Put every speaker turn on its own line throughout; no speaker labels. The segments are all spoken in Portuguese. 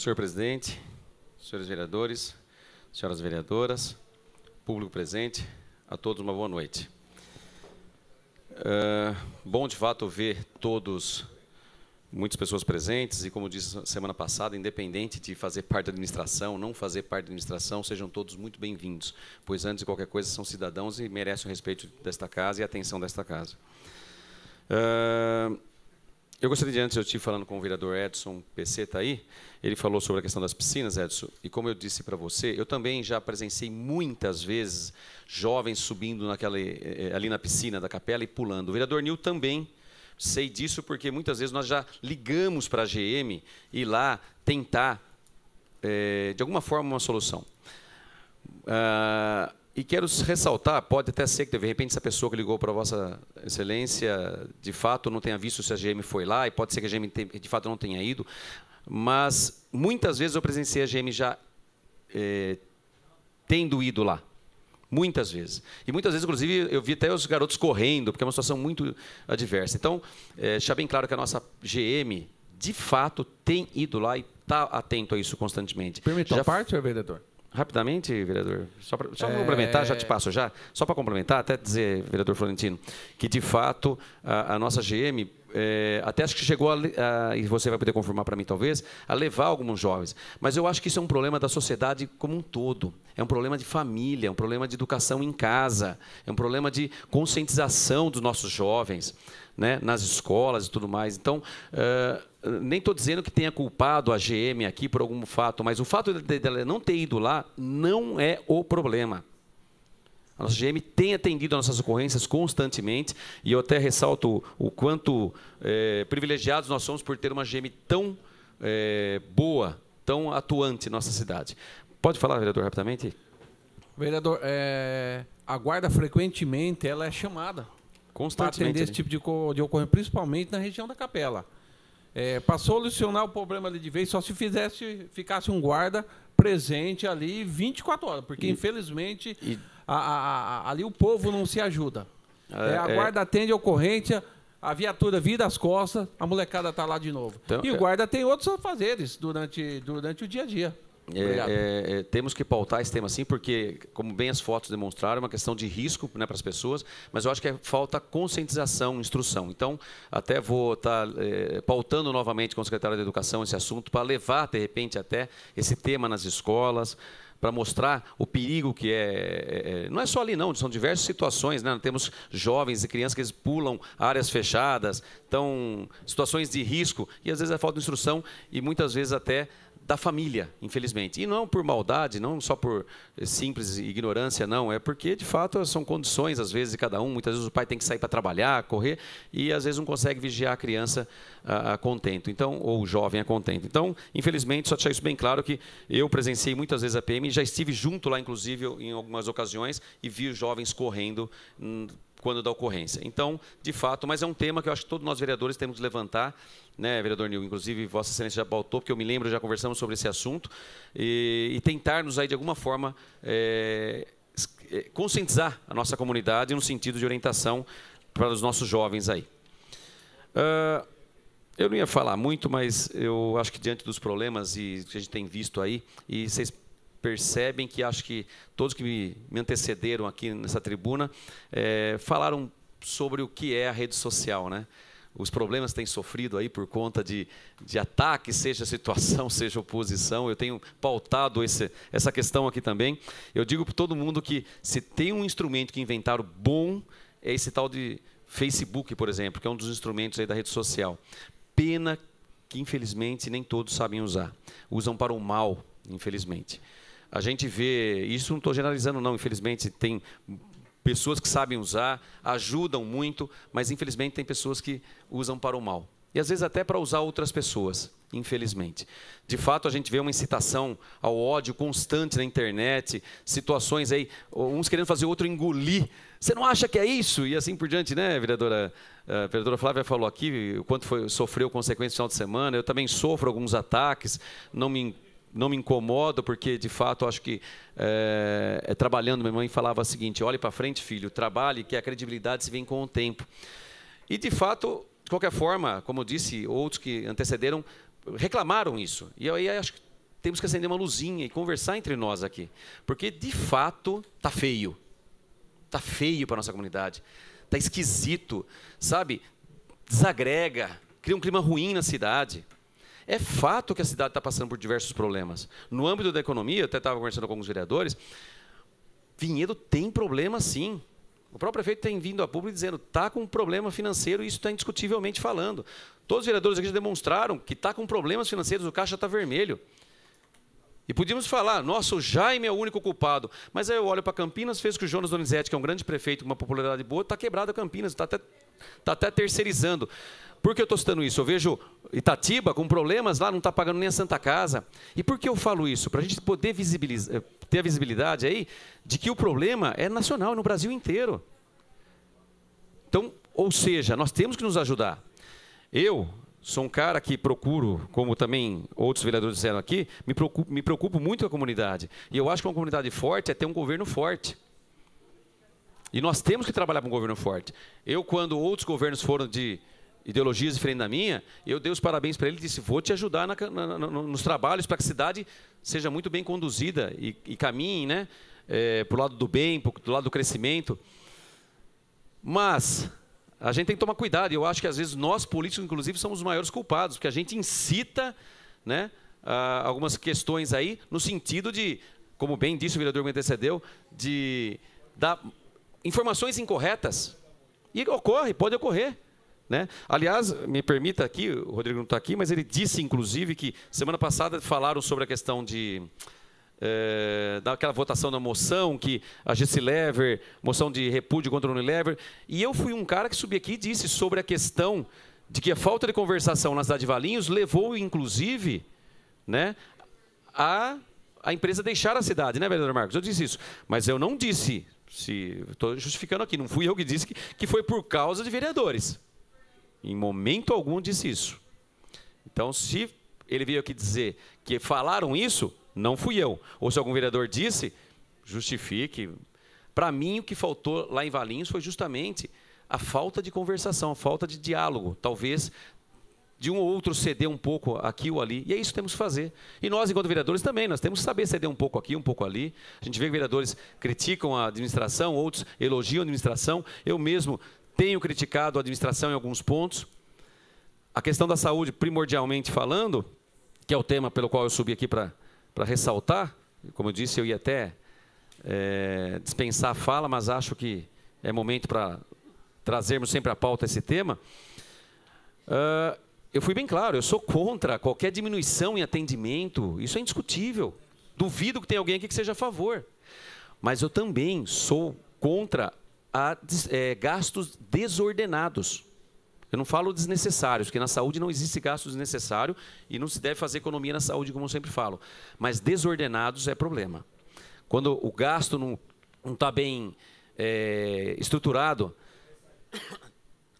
Senhor presidente, senhores vereadores, senhoras vereadoras, público presente, a todos uma boa noite. Bom, de fato, ver muitas pessoas presentes e, como disse semana passada, independente de fazer parte da administração, não fazer parte da administração, sejam todos muito bem-vindos, pois antes de qualquer coisa são cidadãos e merecem o respeito desta casa e a atenção desta casa. Eu gostaria de, antes, eu estive falando com o vereador Edson PC, está aí, ele falou sobre a questão das piscinas, Edson, e como eu disse para você, eu também já presenciei muitas vezes jovens subindo ali na piscina da capela e pulando. O vereador Nil também sei disso, porque muitas vezes nós já ligamos para a GM e lá tentar, de alguma forma, uma solução. E quero ressaltar, pode até ser que, de repente, essa pessoa que ligou para a Vossa Excelência, de fato, não tenha visto se a GM foi lá, e pode ser que a GM, de fato, não tenha ido, mas muitas vezes eu presenciei a GM já tendo ido lá. Muitas vezes. E muitas vezes, inclusive, eu vi até os garotos correndo, porque é uma situação muito adversa. Então, deixar bem claro que a nossa GM, de fato, tem ido lá e está atento a isso constantemente.
Permita a parte, senhor vereador?
Rapidamente, vereador, só para complementar, já te passo já, só para complementar, até dizer, vereador Florentino, que de fato a nossa GM, até acho que chegou e você vai poder confirmar para mim talvez, a levar alguns jovens, mas eu acho que isso é um problema da sociedade como um todo, é um problema de família, é um problema de educação em casa, é um problema de conscientização dos nossos jovens, né, nas escolas e tudo mais. Então, nem estou dizendo que tenha culpado a GM aqui por algum fato, mas o fato dela não ter ido lá não é o problema. A nossa GM tem atendido as nossas ocorrências constantemente e eu até ressalto o quanto privilegiados nós somos por ter uma GM tão boa, tão atuante em nossa cidade. Pode falar, vereador, rapidamente?
Vereador, a guarda frequentemente ela é chamada para atender esse tipo de ocorrência, principalmente na região da capela. Para solucionar o problema ali de vez, só se ficasse um guarda presente ali 24 horas, porque infelizmente ali o povo não se ajuda. A guarda atende a ocorrência, a viatura vira as costas, a molecada está lá de novo. Então, e o guarda tem outros afazeres durante o dia a dia.
Temos que pautar esse tema assim, porque, como bem as fotos demonstraram, é uma questão de risco, né, para as pessoas, mas eu acho que falta conscientização, instrução. Então, até vou estar pautando novamente com o secretário da Educação esse assunto, para levar, de repente, até esse tema nas escolas, para mostrar o perigo que não é só ali não, são diversas situações, né? Temos jovens e crianças que eles pulam áreas fechadas, então, situações de risco, e às vezes é falta de instrução, e muitas vezes até da família, infelizmente. E não por maldade, não só por simples ignorância, não. É porque, de fato, são condições, às vezes, de cada um. Muitas vezes o pai tem que sair para trabalhar, correr, e às vezes não consegue vigiar a criança a contento, então, ou o jovem a contento. Então, infelizmente, só deixar isso bem claro que eu presenciei muitas vezes a PM, já estive junto lá, inclusive, em algumas ocasiões, e vi os jovens correndo quando da ocorrência. Então, de fato, mas é um tema que eu acho que todos nós vereadores temos que levantar, né, vereador Nil? Inclusive, Vossa Excelência já pautou, porque eu me lembro, já conversamos sobre esse assunto, e tentarmos aí, de alguma forma, conscientizar a nossa comunidade no sentido de orientação para os nossos jovens aí. Eu não ia falar muito, mas eu acho que diante dos problemas que a gente tem visto aí, e vocês percebem que acho que todos que me antecederam aqui nessa tribuna falaram sobre o que é a rede social, né? Os problemas que têm sofrido aí por conta de ataques, seja situação, seja oposição. Eu tenho pautado essa questão aqui também. Eu digo para todo mundo que se tem um instrumento que inventaram bom, é esse tal de Facebook, por exemplo, que é um dos instrumentos aí da rede social. Pena que, infelizmente, nem todos sabem usar. Usam para o mal, infelizmente. A gente vê, isso não estou generalizando não, infelizmente tem pessoas que sabem usar, ajudam muito, mas infelizmente tem pessoas que usam para o mal. E às vezes até para usar outras pessoas, infelizmente. De fato, a gente vê uma incitação ao ódio constante na internet, situações aí, uns querendo fazer o outro engolir. Você não acha que é isso? E assim por diante, né, vereadora? A vereadora Flávia falou aqui o quanto sofreu consequências no final de semana. Eu também sofro alguns ataques, não me incomodo, porque, de fato, acho que, trabalhando, minha mãe falava o seguinte: olhe para frente, filho, trabalhe, que a credibilidade se vem com o tempo. E, de fato, de qualquer forma, como eu disse, outros que antecederam reclamaram isso. E aí acho que temos que acender uma luzinha e conversar entre nós aqui. Porque, de fato, está feio. Está feio para a nossa comunidade. Está esquisito, sabe? Desagrega, cria um clima ruim na cidade. É fato que a cidade está passando por diversos problemas. No âmbito da economia, eu até estava conversando com alguns vereadores, Vinhedo tem problema, sim. O próprio prefeito tem vindo a público dizendo que está com um problema financeiro, e isso está indiscutivelmente falando. Todos os vereadores aqui já demonstraram que está com problemas financeiros, o caixa está vermelho. E podíamos falar, nossa, o Jaime é o único culpado. Mas aí eu olho para Campinas, fez com o Jonas Donizete, que é um grande prefeito com uma popularidade boa, está quebrado a Campinas, está até terceirizando. Por que eu estou citando isso? Eu vejo Itatiba com problemas lá, não está pagando nem a Santa Casa. E por que eu falo isso? Para a gente poder ter a visibilidade aí de que o problema é nacional, no Brasil inteiro. Então, ou seja, nós temos que nos ajudar. Eu sou um cara que procuro, como também outros vereadores disseram aqui, me preocupo muito com a comunidade. E eu acho que uma comunidade forte é ter um governo forte. E nós temos que trabalhar com um governo forte. Eu, quando outros governos foram de ideologias diferentes da minha, eu dei os parabéns para ele e disse, vou te ajudar nos trabalhos para que a cidade seja muito bem conduzida e caminhe, né, para o lado do bem, para o lado do crescimento. Mas a gente tem que tomar cuidado, e eu acho que às vezes nós, políticos, inclusive, somos os maiores culpados, porque a gente incita, né, algumas questões aí, no sentido de, como bem disse o vereador que me antecedeu, de dar informações incorretas. E ocorre, pode ocorrer. Né? Aliás, me permita aqui, o Rodrigo não está aqui, mas ele disse, inclusive, que semana passada falaram sobre a questão daquela votação da moção, que a Gessilever, moção de repúdio contra a Unilever, e eu fui um cara que subi aqui e disse sobre a questão de que a falta de conversação na cidade de Valinhos levou, inclusive, né, a empresa deixar a cidade, né, vereador Marcos? Eu disse isso, mas eu não disse, estou justificando aqui, não fui eu que disse que foi por causa de vereadores. Em momento algum disse isso. Então, se ele veio aqui dizer que falaram isso, não fui eu. Ou se algum vereador disse, justifique. Para mim, o que faltou lá em Valinhos foi justamente a falta de conversação, a falta de diálogo. Talvez de um ou outro ceder um pouco aqui ou ali. E é isso que temos que fazer. E nós, enquanto vereadores, também. Nós temos que saber ceder um pouco aqui, um pouco ali. A gente vê que vereadores criticam a administração, outros elogiam a administração. Eu mesmo tenho criticado a administração em alguns pontos. A questão da saúde, primordialmente falando, que é o tema pelo qual eu subi aqui para ressaltar, como eu disse, eu ia até dispensar a fala, mas acho que é momento para trazermos sempre à pauta esse tema. Eu fui bem claro, eu sou contra qualquer diminuição em atendimento, isso é indiscutível. Duvido que tenha alguém aqui que seja a favor. Mas eu também sou contra gastos desordenados. Eu não falo desnecessários, porque na saúde não existe gasto desnecessário e não se deve fazer economia na saúde, como eu sempre falo. Mas desordenados é problema. Quando o gasto não está bem estruturado,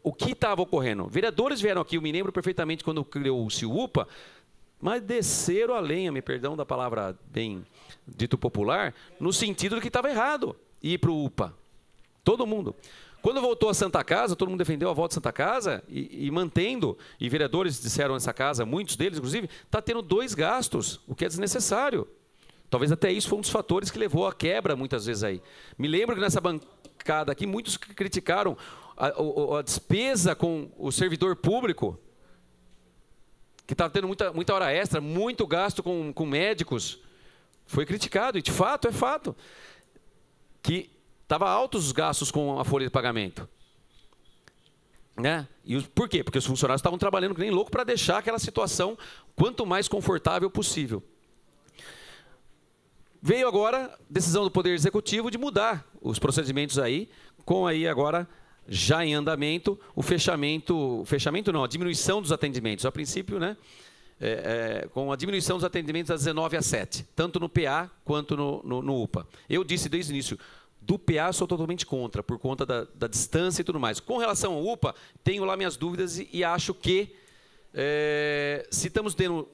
o que estava ocorrendo? Vereadores vieram aqui, eu me lembro perfeitamente quando criou-se o UPA, mas desceram a lenha, me perdão da palavra bem dito popular, no sentido de que estava errado ir para o UPA. Todo mundo. Quando voltou a Santa Casa, todo mundo defendeu a volta à Santa Casa e mantendo, e vereadores disseram nessa casa, muitos deles, inclusive, está tendo 2 gastos, o que é desnecessário. Talvez até isso foi um dos fatores que levou à quebra, muitas vezes, aí. Me lembro que nessa bancada aqui, muitos criticaram a despesa com o servidor público, que estava tendo muita hora extra, muito gasto com médicos. Foi criticado, e de fato, é fato, que estava altos os gastos com a folha de pagamento. Né? E por quê? Porque os funcionários estavam trabalhando que nem louco para deixar aquela situação quanto mais confortável possível. Veio agora a decisão do Poder Executivo de mudar os procedimentos aí, com aí agora já em andamento o fechamento não, a diminuição dos atendimentos. A princípio, né, com a diminuição dos atendimentos das 19 às 7, tanto no PA quanto no UPA. Eu disse desde o início, do PA eu sou totalmente contra, por conta da distância e tudo mais. Com relação ao UPA, tenho lá minhas dúvidas e acho que se estamos tendo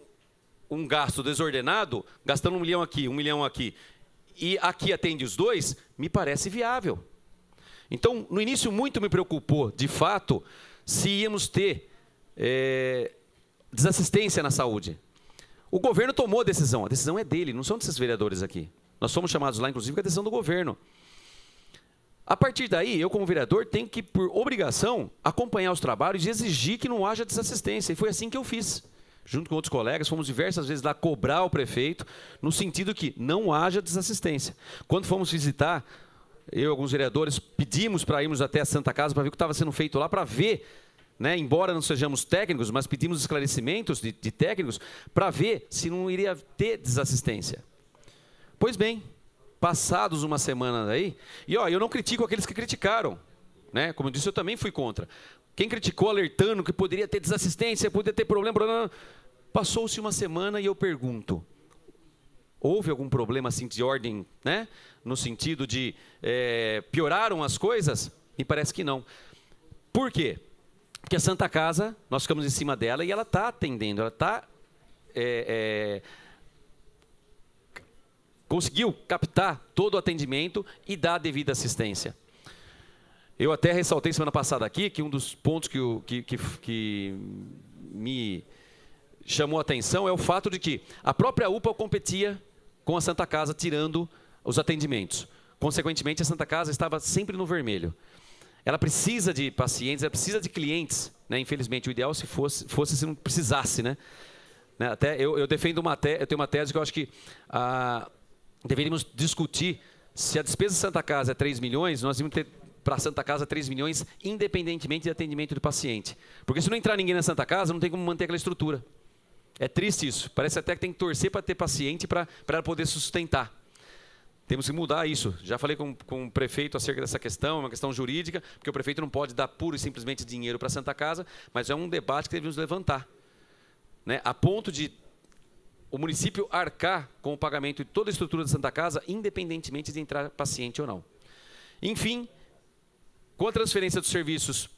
um gasto desordenado, gastando 1 milhão aqui, 1 milhão aqui, e aqui atende os 2, me parece viável. Então, no início, muito me preocupou, de fato, se íamos ter desassistência na saúde. O governo tomou a decisão é dele, não são desses vereadores aqui. Nós fomos chamados lá, inclusive, com a decisão do governo. A partir daí, eu como vereador tenho que, por obrigação, acompanhar os trabalhos e exigir que não haja desassistência. E foi assim que eu fiz. Junto com outros colegas, fomos diversas vezes lá cobrar o prefeito, no sentido que não haja desassistência. Quando fomos visitar, eu e alguns vereadores pedimos para irmos até a Santa Casa para ver o que estava sendo feito lá, para ver, né, embora não sejamos técnicos, mas pedimos esclarecimentos de técnicos para ver se não iria ter desassistência. Pois bem, passados uma semana daí, e ó, eu não critico aqueles que criticaram, né? Como eu disse, eu também fui contra. Quem criticou alertando que poderia ter desassistência, poderia ter problema, passou-se uma semana e eu pergunto, houve algum problema assim de ordem, né? No sentido de pioraram as coisas? Me parece que não. Por quê? Porque a Santa Casa, nós ficamos em cima dela e ela está atendendo, ela está conseguiu captar todo o atendimento e dar a devida assistência. Eu até ressaltei semana passada aqui que um dos pontos que me chamou a atenção é o fato de que a própria UPA competia com a Santa Casa, tirando os atendimentos. Consequentemente, a Santa Casa estava sempre no vermelho. Ela precisa de pacientes, ela precisa de clientes, né? Infelizmente, o ideal fosse se não precisasse, né? Até eu defendo eu tenho uma tese que eu acho que deveríamos discutir se a despesa de Santa Casa é 3 milhões, nós devíamos ter para a Santa Casa 3 milhões, independentemente de atendimento do paciente. Porque se não entrar ninguém na Santa Casa, não tem como manter aquela estrutura. É triste isso. Parece até que tem que torcer para ter paciente para ela poder sustentar. Temos que mudar isso. Já falei com o prefeito acerca dessa questão, é uma questão jurídica, porque o prefeito não pode dar puro e simplesmente dinheiro para a Santa Casa, mas é um debate que devemos levantar, né? A ponto de o município arcar com o pagamento de toda a estrutura da Santa Casa, independentemente de entrar paciente ou não. Enfim, com a transferência dos serviços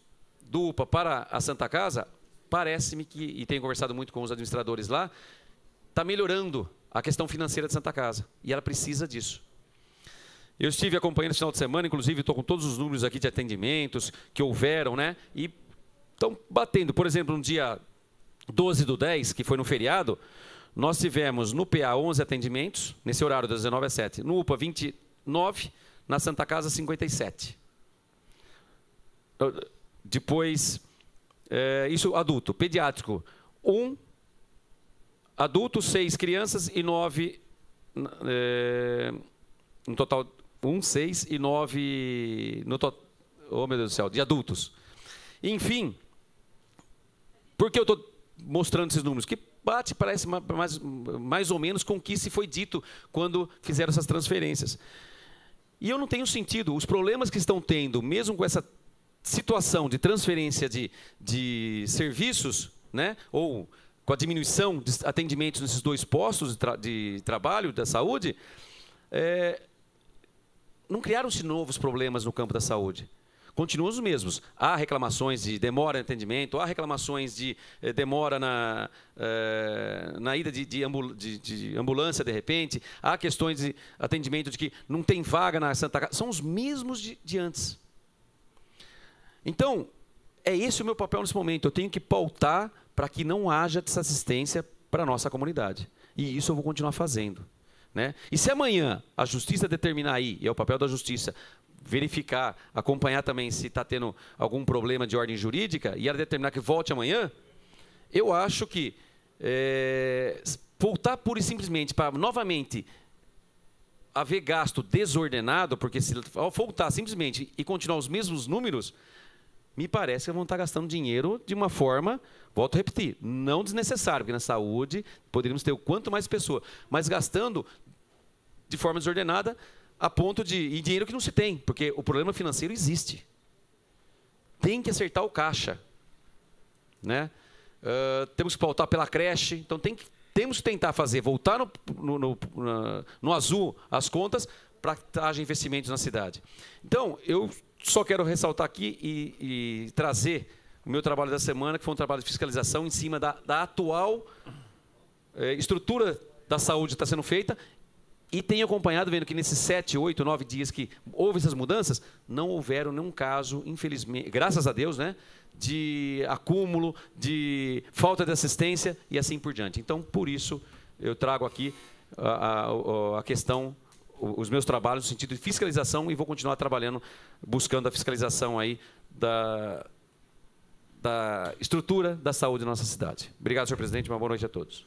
do UPA para a Santa Casa, parece-me que, e tenho conversado muito com os administradores lá, está melhorando a questão financeira de Santa Casa. E ela precisa disso. Eu estive acompanhando esse final de semana, inclusive estou com todos os números aqui de atendimentos que houveram, né? E estão batendo. Por exemplo, no dia 12/10, que foi no feriado, nós tivemos no PA 11 atendimentos, nesse horário das 19 às 7. No UPA 29, na Santa Casa 57. Depois, isso adulto, pediátrico, 1 adulto, 6 crianças e 9, no total, 1, 6 e 9, no total, oh meu Deus do céu, de adultos. Enfim, por que eu estou mostrando esses números? Que bate, parece mais ou menos com o que se foi dito quando fizeram essas transferências. E eu não tenho sentido, os problemas que estão tendo, mesmo com essa situação de transferência de serviços, né, ou com a diminuição de atendimentos nesses 2 postos de trabalho da saúde, não criaram-se novos problemas no campo da saúde. Continuam os mesmos. Há reclamações de demora em atendimento, há reclamações de demora na ida de ambulância, de repente, há questões de atendimento de que não tem vaga na Santa Casa. São os mesmos de antes. Então, é esse o meu papel nesse momento. Eu tenho que pautar para que não haja desassistência para a nossa comunidade. E isso eu vou continuar fazendo, né? E se amanhã a justiça determinar aí, e é o papel da justiça, verificar, acompanhar também se está tendo algum problema de ordem jurídica, e ela determinar que volte amanhã, eu acho que voltar pura e simplesmente para novamente haver gasto desordenado, porque se voltar simplesmente e continuar os mesmos números, me parece que vão estar gastando dinheiro de uma forma, volto a repetir, não desnecessária, porque na saúde poderíamos ter o quanto mais pessoa, mas gastando de forma desordenada a ponto e dinheiro que não se tem, porque o problema financeiro existe. Tem que acertar o caixa, né? Temos que pautar pela creche, então temos que tentar voltar no azul as contas para que haja investimentos na cidade. Então, eu só quero ressaltar aqui e trazer o meu trabalho da semana, que foi um trabalho de fiscalização em cima da atual estrutura da saúde que está sendo feita, e tenho acompanhado, vendo que nesses 7, 8, 9 dias que houve essas mudanças, não houveram nenhum caso, infelizmente, graças a Deus, né, de acúmulo, de falta de assistência e assim por diante. Então, por isso, eu trago aqui a questão, os meus trabalhos no sentido de fiscalização, e vou continuar trabalhando, buscando a fiscalização aí da estrutura da saúde da nossa cidade. Obrigado, senhor presidente. Uma boa noite a todos.